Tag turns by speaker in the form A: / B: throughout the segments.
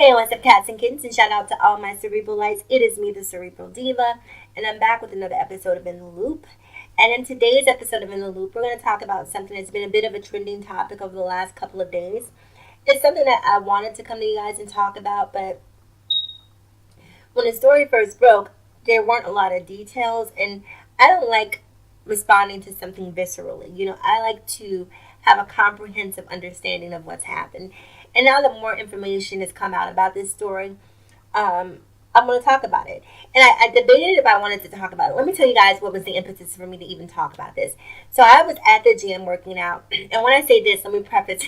A: Hey, what's up, cats and kittens? And shout out to all my cerebral lights. It is me, the Cerebral Diva, and I'm back with another episode of In the Loop. And in today's episode of In the Loop, we're going to talk about something that's been a bit of a trending topic over the last couple of days. It's something that I wanted to come to you guys and talk about, but when the story first broke, there weren't a lot of details, and I don't like responding to something viscerally. I like to have a comprehensive understanding of what's happened. And now that more information has come out about this story, I'm going to talk about it. And I debated if I wanted to talk about it. Let me tell you guys what was the impetus for me to even talk about this. So I was at the gym working out. And when I say this, let me preface.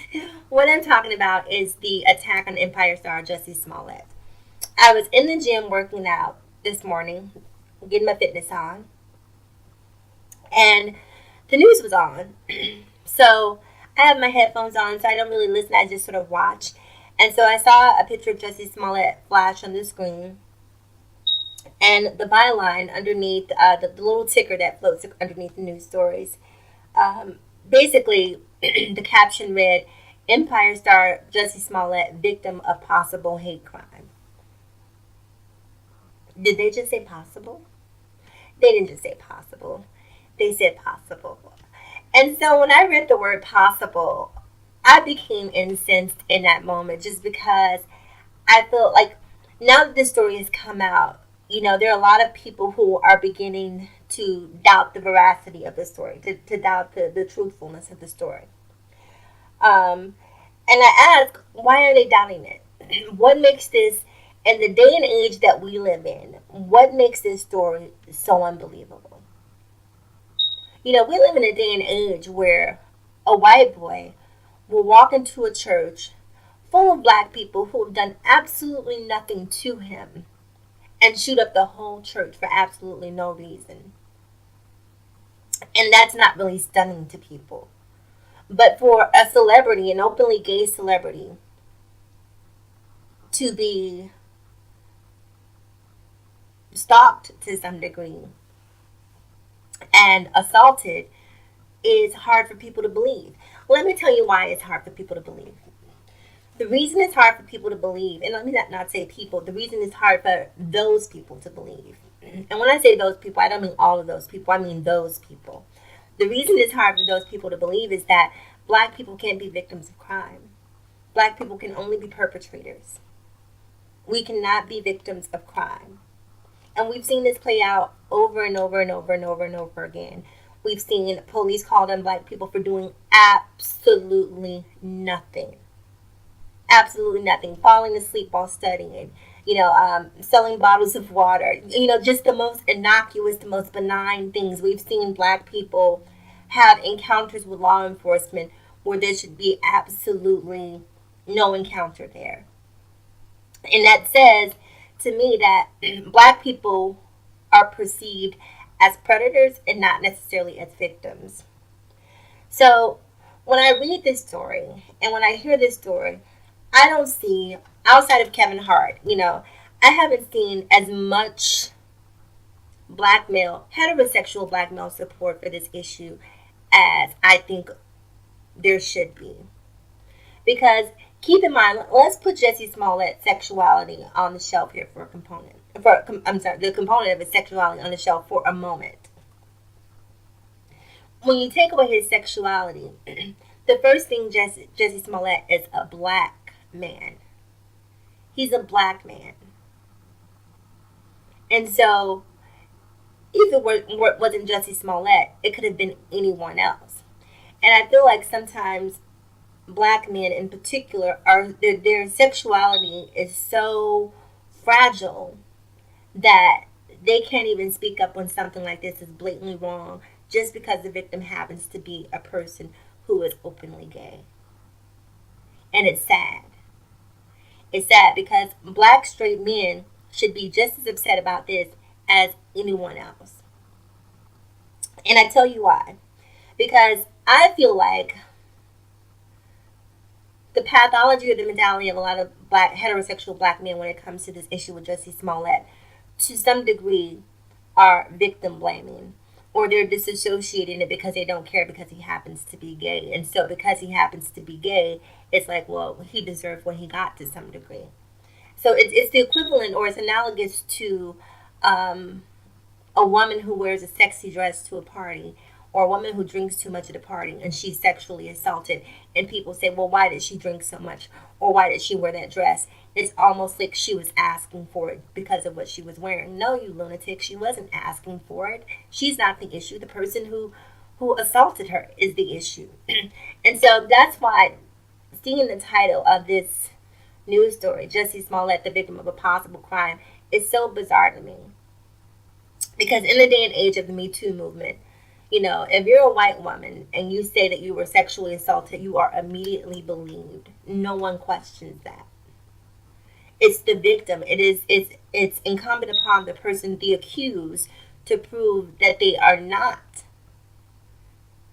A: What I'm talking about is the attack on Empire star Jussie Smollett. I was in the gym working out this morning, getting my fitness on. And the news was on. So I have my headphones on, so I don't really listen. I just sort of watch. And so I saw a picture of Jussie Smollett flash on the screen. And the byline underneath, the little ticker that floats underneath the news stories, basically the caption read, Empire star Jussie Smollett, victim of possible hate crime. Did they just say possible? They didn't just say possible. They said possible. And so when I read the word possible, I became incensed in that moment just because I felt like now that this story has come out, there are a lot of people who are beginning to doubt the veracity of the story, to doubt the truthfulness of the story. And I ask, why are they doubting it? What makes this, in the day and age that we live in, what makes this story so unbelievable? We live in a day and age where a white boy will walk into a church full of black people who have done absolutely nothing to him and shoot up the whole church for absolutely no reason. And that's not really stunning to people. But for a celebrity, an openly gay celebrity, to be stalked to some degree and assaulted is hard for people to believe. Let me tell you why it's hard for people to believe. The reason it's hard for people to believe, and let me not say people, the reason it's hard for those people to believe. And when I say those people, I don't mean all of those people, I mean those people. The reason it's hard for those people to believe is that black people can't be victims of crime. Black people can only be perpetrators. We cannot be victims of crime. And we've seen this play out over and over and over and over and over again. We've seen police call on black people for doing absolutely nothing. Absolutely nothing. Falling asleep while studying. Selling bottles of water. Just the most innocuous, the most benign things. We've seen black people have encounters with law enforcement where there should be absolutely no encounter there. And that says to me that black people are perceived as predators and not necessarily as victims. So when I read this story and when I hear this story, I don't see, outside of Kevin Hart, I haven't seen as much heterosexual black male support for this issue as I think there should be. Because keep in mind, let's put Jussie Smollett's sexuality on the shelf here for a component. The component of his sexuality on the shelf for a moment. When you take away his sexuality, the first thing Jussie Smollett is a black man. He's a black man. And so, if it wasn't Jussie Smollett, it could have been anyone else. And I feel like sometimes black men in particular their sexuality is so fragile that they can't even speak up when something like this is blatantly wrong just because the victim happens to be a person who is openly gay. And it's sad. It's sad because black straight men should be just as upset about this as anyone else. And I tell you why. Because I feel like the pathology or the mentality of a lot of heterosexual black men when it comes to this issue with Jussie Smollett, to some degree, are victim blaming. Or they're disassociating it because they don't care because he happens to be gay. And so because he happens to be gay, it's like, well, he deserved what he got to some degree. So it's the equivalent, or it's analogous to um, a woman who wears a sexy dress to a party, or a woman who drinks too much at a party and she's sexually assaulted, and people say, well, why did she drink so much, or why did she wear that dress? It's almost like she was asking for it because of what she was wearing. No, you lunatic, she wasn't asking for it. She's not the issue. The person who assaulted her is the issue. And so that's why seeing the title of this news story, Jussie Smollett, the victim of a possible crime, is so bizarre to me. Because in the day and age of the Me Too movement, if you're a white woman and you say that you were sexually assaulted, you are immediately believed. No one questions that. It's the victim. It's incumbent upon the person, the accused, to prove that they are not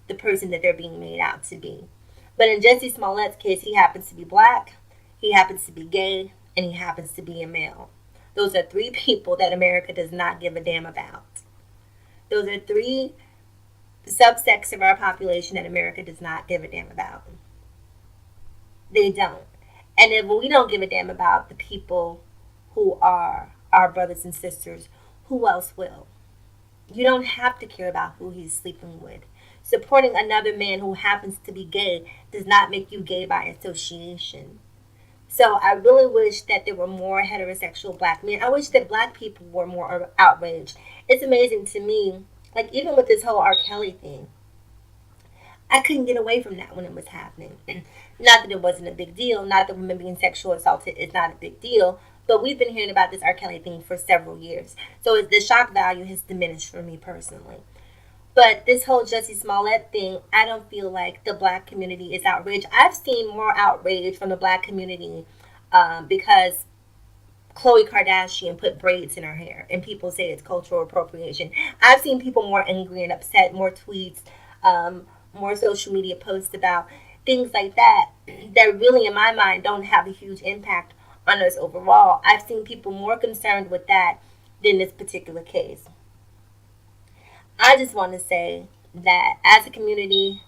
A: the person that they're being made out to be. But in Jussie Smollett's case, he happens to be black, he happens to be gay, and he happens to be a male. Those are three people that America does not give a damn about. Those are three subsects of our population that America does not give a damn about. They don't. And if we don't give a damn about the people who are our brothers and sisters, who else will? You don't have to care about who he's sleeping with. Supporting another man who happens to be gay does not make you gay by association. So I really wish that there were more heterosexual black men. I wish that black people were more outraged. It's amazing to me, like even with this whole R. Kelly thing, I couldn't get away from that when it was happening. Not that it wasn't a big deal, not that women being sexually assaulted is not a big deal, but we've been hearing about this R. Kelly thing for several years. So the shock value has diminished for me personally. But this whole Jussie Smollett thing, I don't feel like the black community is outraged. I've seen more outrage from the black community because Khloe Kardashian put braids in her hair, and people say it's cultural appropriation. I've seen people more angry and upset, more tweets, more social media posts about things like that that really, in my mind, don't have a huge impact on us overall. I've seen people more concerned with that than this particular case. I just want to say that as a community,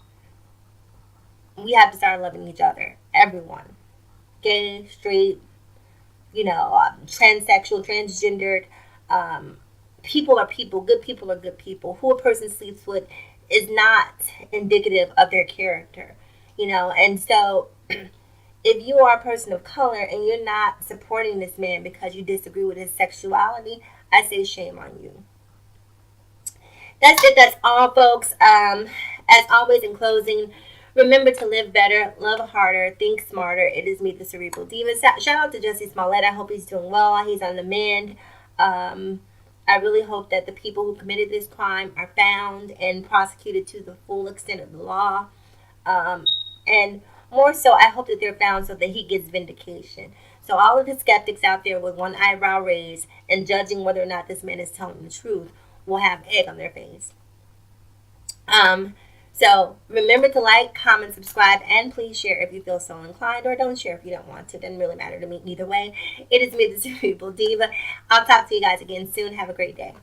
A: we have to start loving each other. Everyone. Gay, straight, transsexual, transgendered. People are people. Good people are good people. Who a person sleeps with is not indicative of their character. And so if you are a person of color and you're not supporting this man because you disagree with his sexuality, I say shame on you. That's it. That's all, folks. As always, in closing, remember to live better, love harder, think smarter. It is me, the Cerebral Diva. Shout out to Jussie Smollett. I hope he's doing well. He's on the mend. I really hope that the people who committed this crime are found and prosecuted to the full extent of the law. And more so, I hope that they're found so that he gets vindication. So all of the skeptics out there with one eyebrow raised and judging whether or not this man is telling the truth will have egg on their face. So remember to like, comment, subscribe, and please share if you feel so inclined, or don't share if you don't want to. It doesn't really matter to me either way. It is me, the Cerebral Diva. I'll talk to you guys again soon. Have a great day.